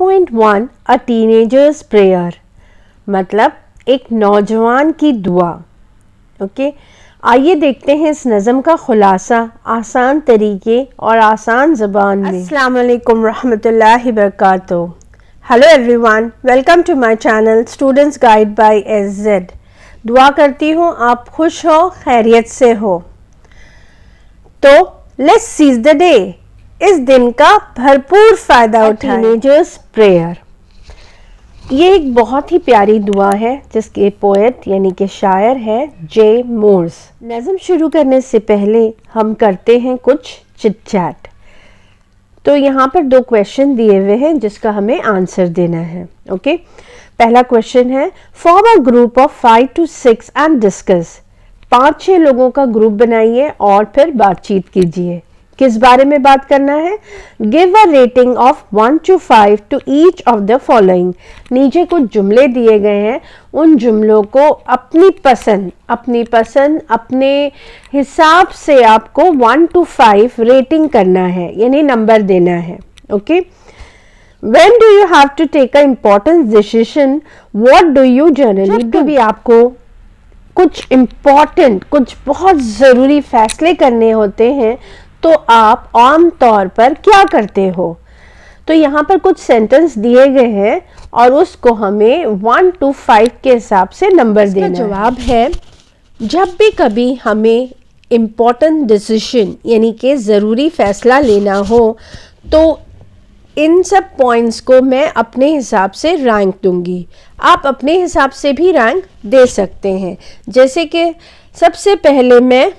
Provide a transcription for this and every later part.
1. अ teenagers prayer मतलब एक नौजवान की दुआ। ओके, आइए देखते हैं इस नज़म का खुलासा आसान तरीके और आसान ज़बान में। अस्सलाम वालेकुम रहमतुल्लाहि बरकातुहू। Hello everyone, welcome to my channel students guide by SZ. दुआ करती हूँ आप खुश हो, खैरियत से हो। तो लेट्स सीज द डे, इस दिन का भरपूर फायदा उठाएं। टीनेजर्स प्रेयर, ये एक बहुत ही प्यारी दुआ है जिसके पोएट यानी कि शायर है जे मोर्स। नज़म शुरू करने से पहले हम करते हैं कुछ चिट चैट। तो यहाँ पर 2 क्वेश्चन दिए हुए हैं जिसका हमें आंसर देना है। ओके, पहला क्वेश्चन है form a group of 5 to 6 and discuss. 5-6 लोगों का ग्रुप बनाइए और फिर बातचीत कीजिए। किस बारे में बात करना है? Give a rating of 1 to 5 to each of the following. नीचे कुछ जुमले दिए गए हैं, उन जुमलों को अपनी पसंद अपने हिसाब से आपको 1 to 5 रेटिंग करना है, यानी नंबर देना है। Okay, When do you have to take an important decision? What do you generally do? जब भी आपको कुछ बहुत ज़रूरी फैसले करने होते हैं तो आप आम तौर पर क्या करते हो? तो यहाँ पर कुछ सेंटेंस दिए गए हैं और उसको हमें 1 to 5 के हिसाब से नंबर देना है। जवाब है, जब भी कभी हमें इम्पोर्टेंट डिसीजन यानी कि ज़रूरी फैसला लेना हो तो इन सब पॉइंट्स को मैं अपने हिसाब से रैंक दूंगी। आप अपने हिसाब से भी रैंक दे सकते हैं। जैसे कि सबसे पहले मैं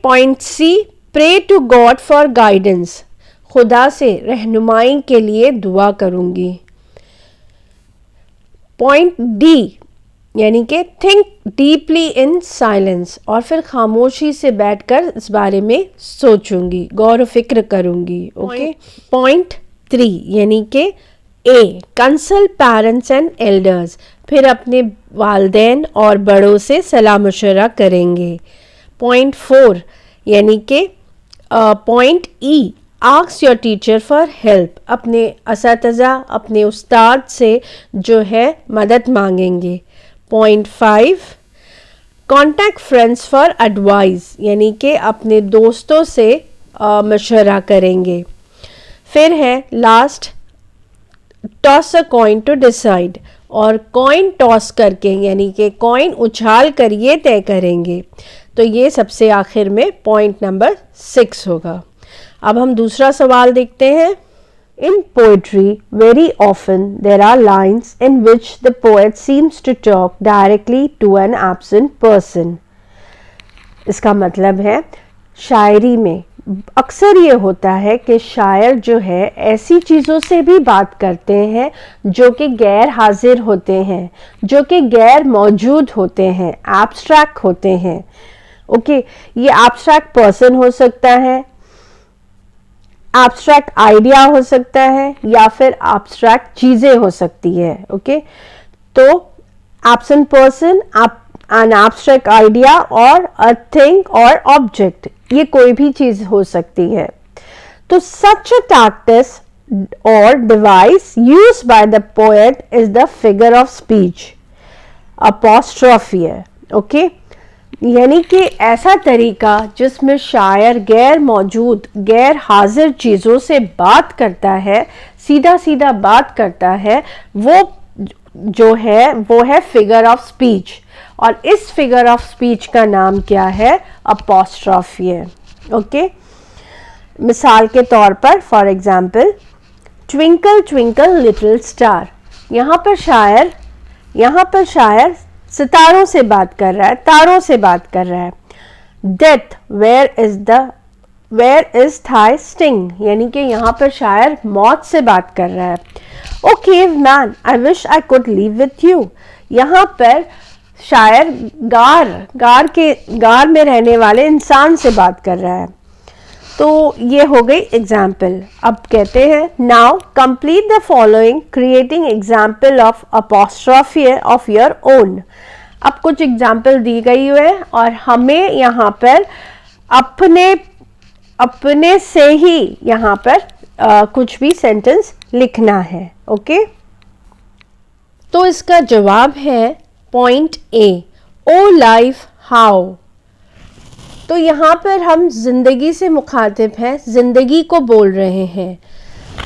point C, pray to God for guidance, खुदा से रहनुमाई के लिए दुआ करूंगी। पॉइंट डी यानी कि थिंक डीपली इन साइलेंस, और फिर खामोशी से बैठकर इस बारे में सोचूंगी, गौर फिक्र करूंगी। ओके, पॉइंट 3 यानी कि ए, कंसल्ट पेरेंट्स एंड एल्डर्स, फिर अपने वालिदैन और बड़ों से सलाह मशवरा करेंगे। पॉइंट 4 यानी कि point E, ask your teacher for help, अपने असातिज़ा अपने उस्ताद से जो है मदद मांगेंगे। Point 5, contact friends for advice, यानी कि अपने दोस्तों से मशवरा करेंगे। फिर है last, toss a coin to decide, और कॉइन टॉस करके यानी कि कॉइन उछाल कर ये तय करेंगे। तो ये सबसे आखिर में पॉइंट नंबर 6 होगा। अब हम दूसरा सवाल देखते हैं। In poetry, very often there are lines in which the poet seems to talk directly to an absent person. इसका मतलब है शायरी में अक्सर ये होता है कि शायर जो है ऐसी चीज़ों से भी बात करते हैं जो कि गैर हाजिर होते हैं, जो कि गैर मौजूद होते हैं, एब्स्ट्रैक्ट होते हैं। ओके, ये एब्स्ट्रैक्ट पर्सन हो सकता है, एब्स्ट्रैक्ट आइडिया हो सकता है, या फिर एब्स्ट्रैक्ट चीज़ें हो सकती है। ओके, तो absent person, an abstract idea और अ थिंग और ऑब्जेक्ट, ये कोई भी चीज़ हो सकती है। तो सच अ टैक्टिस और device used by the poet is the figure of speech, apostrophe. Okay, यानी कि ऐसा तरीका जिसमें शायर गैर मौजूद गैर हाजिर चीज़ों से बात करता है, सीधा सीधा बात करता है, वो जो है वो है फिगर ऑफ स्पीच। और इस फिगर ऑफ स्पीच का नाम क्या है? अपॉस्ट्रोफी। ओके, मिसाल के तौर पर for example, twinkle twinkle little star, यहाँ पर शायर सितारों से बात कर रहा है, तारों से बात कर रहा है। Death, where is thy sting, यानी कि यहाँ पर शायर मौत से बात कर रहा है। Oh cave man, I wish I could live with you, यहाँ पर शायर गार में रहने वाले इंसान से बात कर रहा है। तो ये हो गई एग्जाम्पल। अब कहते हैं now complete the following creating example of apostrophe of your own. अब कुछ एग्जाम्पल दी गई है और हमें यहाँ पर अपने से ही यहाँ पर कुछ भी सेंटेंस लिखना है। ओके, तो इसका जवाब है point A, O life how. तो यहाँ पर हम जिंदगी से मुखातिब हैं, जिंदगी को बोल रहे हैं।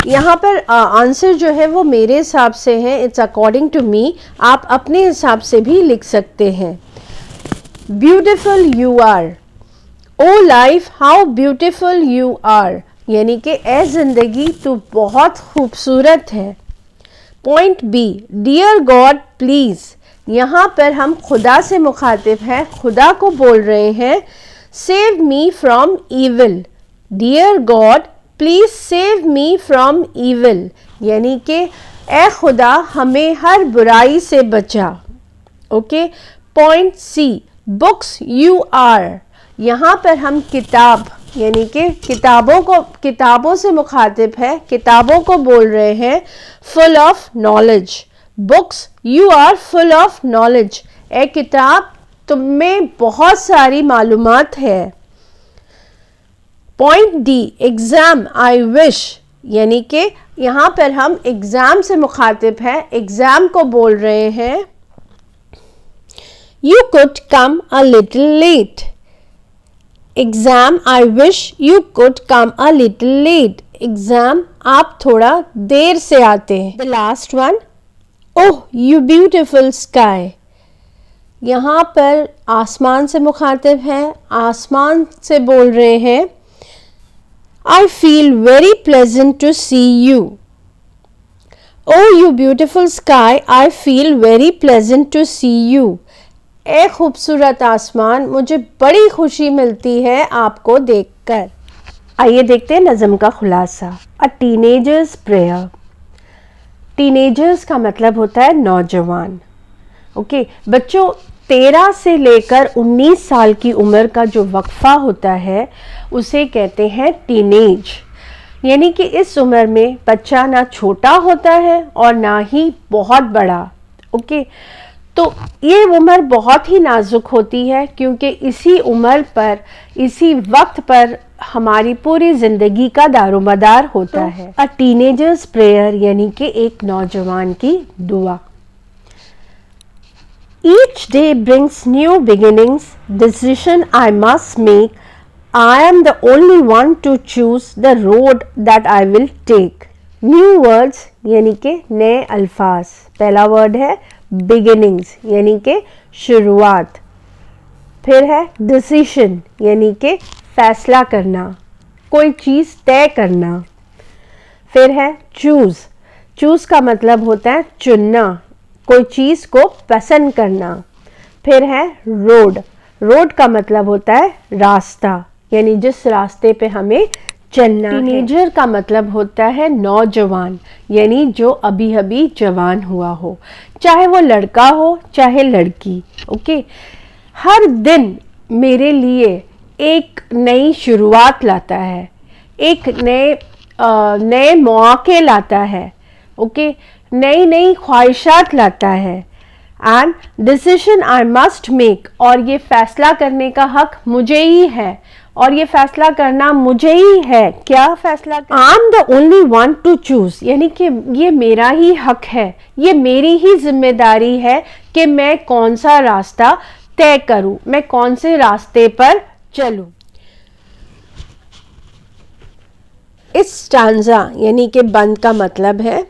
यहाँ पर आंसर जो है वो मेरे हिसाब से है, इट्स अकॉर्डिंग टू मी। आप अपने हिसाब से भी लिख सकते हैं। Beautiful you are, O life how beautiful you are, यानी कि ए जिंदगी तू बहुत खूबसूरत है। Point B, dear God please, यहाँ पर हम खुदा से मुखातिब हैं, खुदा को बोल रहे हैं। Save me from evil, dear God please save me from evil, यानी कि ए खुदा हमें हर बुराई से बचा। Okay, point C, books you are, यहाँ पर हम किताब यानी कि किताबों से मुखातिब है, किताबों को बोल रहे हैं। Full of knowledge, books you are full of knowledge, ए किताब तुम में बहुत सारी मालूमात है। Point D, exam I wish, यानी कि यहाँ पर हम एग्जाम से मुखातिब है, एग्जाम को बोल रहे हैं। You could come a little late, exam I wish you could come a little late, exam आप थोड़ा देर से आते हैं। The last one, oh you beautiful sky, यहाँ पर आसमान से मुखातिब है, आसमान से बोल रहे हैं। I feel very pleasant to see you, oh you beautiful sky I feel very pleasant to see you, ए खूबसूरत आसमान मुझे बड़ी खुशी मिलती है आपको देखकर। आइए देखते हैं नज़म का खुलासा। अ टीनेजर्स प्रेयर, टीनेजर्स का मतलब होता है नौजवान। ओके, बच्चों 13 से लेकर 19 साल की उम्र का जो वक्फा होता है उसे कहते हैं टीनेज, यानी कि इस उम्र में बच्चा ना छोटा होता है और ना ही बहुत बड़ा। ओके, तो ये उम्र बहुत ही नाजुक होती है क्योंकि इसी उम्र पर, इसी वक्त पर हमारी पूरी जिंदगी का दारोमदार होता है। अ टीनेजर्स प्रेयर यानी कि एक नौजवान की दुआ। Each day brings new beginnings, decision I must make. I am the only one to choose the road that I will take. New words यानी कि नए अल्फाज। पहला वर्ड है beginnings यानी कि शुरुआत, फिर है decision यानी कि फैसला करना, कोई चीज़ तय करना, फिर है choose का मतलब होता है चुनना, कोई चीज़ को पसंद करना, फिर है रोड का मतलब होता है रास्ता, यानी जिस रास्ते पे हमें चलना है। टीनेजर का मतलब होता है नौजवान, यानी जो अभी अभी जवान हुआ हो, चाहे वो लड़का हो चाहे लड़की। ओके, हर दिन मेरे लिए एक नई शुरुआत लाता है, एक नए मौके लाता है। ओके, नई ख्वाहिशात लाता है। And decision I must make, और ये फैसला करने का हक मुझे ही है, और ये फैसला करना मुझे ही है। क्या फैसला? I am the only one two choose, यानी कि ये मेरा ही हक है, ये मेरी ही जिम्मेदारी है कि मैं कौन सा रास्ता तय करूं, मैं कौन से रास्ते पर चलूं। इस स्टांजा यानी कि बंद का मतलब है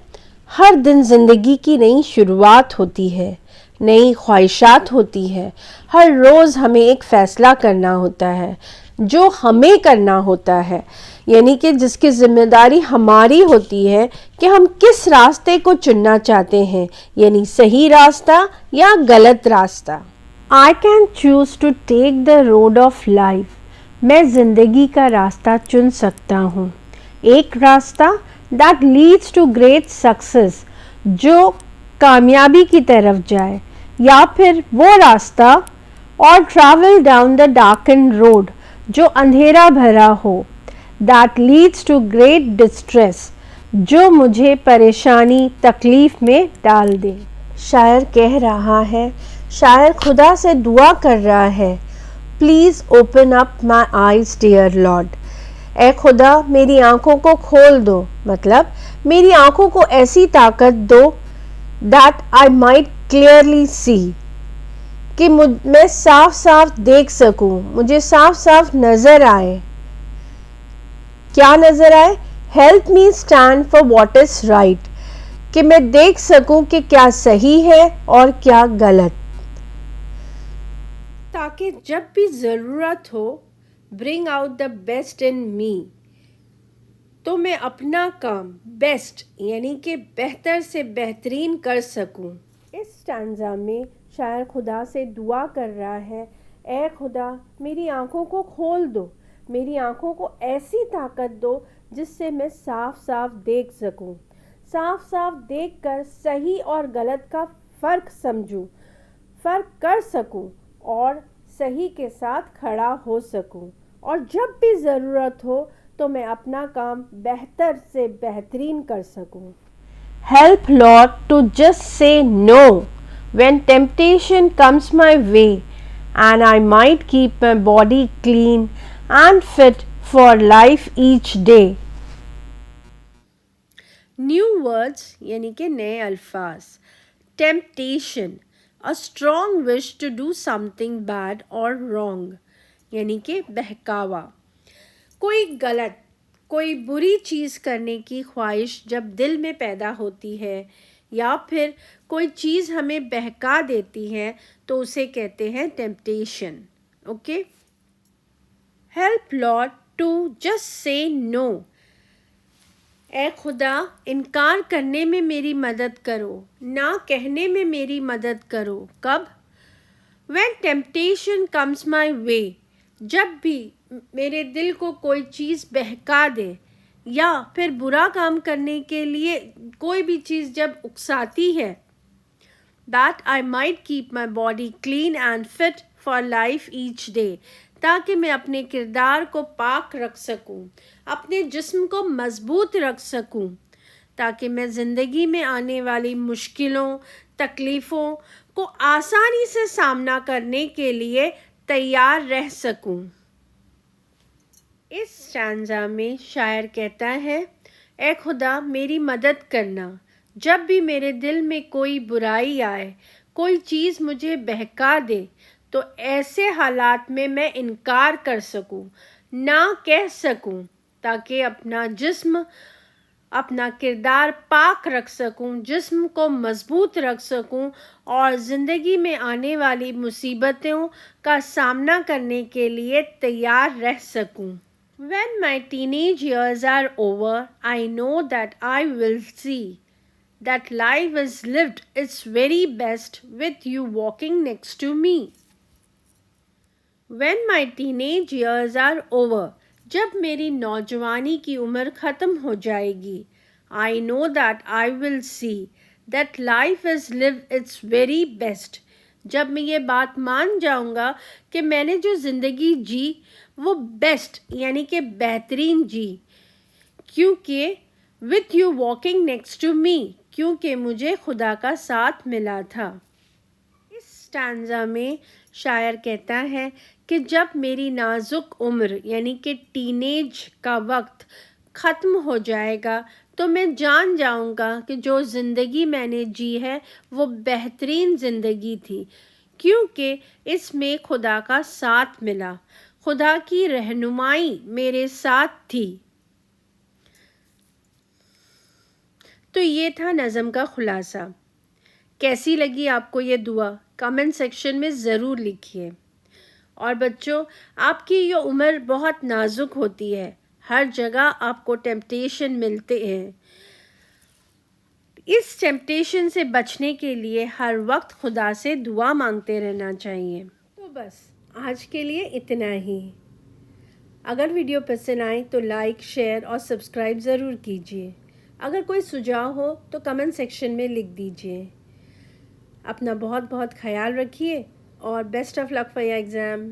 हर दिन जिंदगी की नई शुरुआत होती है, नई ख्वाहिशात होती है। हर रोज़ हमें एक फ़ैसला करना होता है जो हमें करना होता है, यानी कि जिसकी जिम्मेदारी हमारी होती है कि हम किस रास्ते को चुनना चाहते हैं, यानी सही रास्ता या गलत रास्ता। I can choose to take the road of life, मैं ज़िंदगी का रास्ता चुन सकता हूँ, एक रास्ता that leads to great success, जो कामयाबी की तरफ जाए, या फिर वो रास्ता और travel down the darken road, जो अंधेरा भरा हो, that leads to great distress, जो मुझे परेशानी तकलीफ में डाल दे। शायर कह रहा है, शायर खुदा से दुआ कर रहा है, please open up my eyes dear lord, ए खुदा मेरी आंखों को खोल दो, मतलब मेरी आंखों को ऐसी ताकत दो that I might clearly see, कि मैं साफ साफ देख सकूं, मुझे साफ साफ नजर आए। क्या नजर आए? Help me stand for what is right, कि मैं देख सकूं कि क्या सही है और क्या गलत, ताकि जब भी ज़रूरत हो bring out the best in me, तो मैं अपना काम बेस्ट यानी कि बेहतर से बेहतरीन कर सकूं। इस स्टैंजा में शायर खुदा से दुआ कर रहा है, ए खुदा मेरी आंखों को खोल दो, मेरी आंखों को ऐसी ताकत दो जिससे मैं साफ साफ देख सकूं, साफ साफ देखकर सही और गलत का फ़र्क समझूं, फ़र्क कर सकूं और सही के साथ खड़ा हो सकूं, और जब भी ज़रूरत हो तो मैं अपना काम बेहतर से बेहतरीन कर सकूं। Help Lord to just say no when temptation comes my way, and I might keep my body clean and fit for life each day. New words यानी कि नए अल्फाज। Temptation, a strong wish to do something bad और wrong, यानी कि बहकावा। कोई गलत, कोई बुरी चीज़ करने की ख्वाहिश जब दिल में पैदा होती है या फिर कोई चीज़ हमें बहका देती है तो उसे कहते हैं temptation. Okay, help lord to just say no, ए खुदा इनकार करने में मेरी मदद करो, ना कहने में मेरी मदद करो। कब? When temptation comes my way, जब भी मेरे दिल को कोई चीज़ बहका दे या फिर बुरा काम करने के लिए कोई भी चीज़ जब उकसाती है, that I might keep my body clean and fit for life each day, ताकि मैं अपने किरदार को पाक रख सकूं, अपने जिस्म को मजबूत रख सकूं, ताकि मैं ज़िंदगी में आने वाली मुश्किलों, तकलीफ़ों को आसानी से सामना करने के लिए तैयार रह सकूं। इस स्टैंजा में शायर कहता है, ए खुदा मेरी मदद करना, जब भी मेरे दिल में कोई बुराई आए, कोई चीज़ मुझे बहका दे, तो ऐसे हालात में मैं इनकार कर सकूं, ना कह सकूं, ताकि अपना जिस्म, अपना किरदार पाक रख सकूं, जिस्म को मजबूत रख सकूं और ज़िंदगी में आने वाली मुसीबतों का सामना करने के लिए तैयार रह सकूं। When my teenage years are over, I know that I will see that life is lived its very best with you walking next to me. When my teenage years are over, जब मेरी नौजवानी की उम्र ख़त्म हो जाएगी, I know that I will see that life is lived its very best. जब मैं ये बात मान जाऊंगा कि मैंने जो ज़िंदगी जी वो बेस्ट यानी कि बेहतरीन जी, क्योंकि with you walking next to me, क्योंकि मुझे खुदा का साथ मिला था। इस स्टैंजा में शायर कहता है कि जब मेरी नाजुक उम्र यानी कि टीनेज का वक्त ख़त्म हो जाएगा तो मैं जान जाऊंगा कि जो ज़िंदगी मैंने जी है वो बेहतरीन ज़िंदगी थी, क्योंकि इसमें खुदा का साथ मिला, खुदा की रहनुमाई मेरे साथ थी। तो ये था नज़म का खुलासा। कैसी लगी आपको ये दुआ? कमेंट सेक्शन में ज़रूर लिखिए। और बच्चों, आपकी ये उम्र बहुत नाजुक होती है, हर जगह आपको टेम्पटेशन मिलते हैं। इस टेम्पटेशन से बचने के लिए हर वक्त खुदा से दुआ मांगते रहना चाहिए। तो बस आज के लिए इतना ही। अगर वीडियो पसंद आए तो लाइक, शेयर और सब्सक्राइब ज़रूर कीजिए। अगर कोई सुझाव हो तो कमेंट सेक्शन में लिख दीजिए। अपना बहुत बहुत ख्याल रखिए और best of luck for your exam.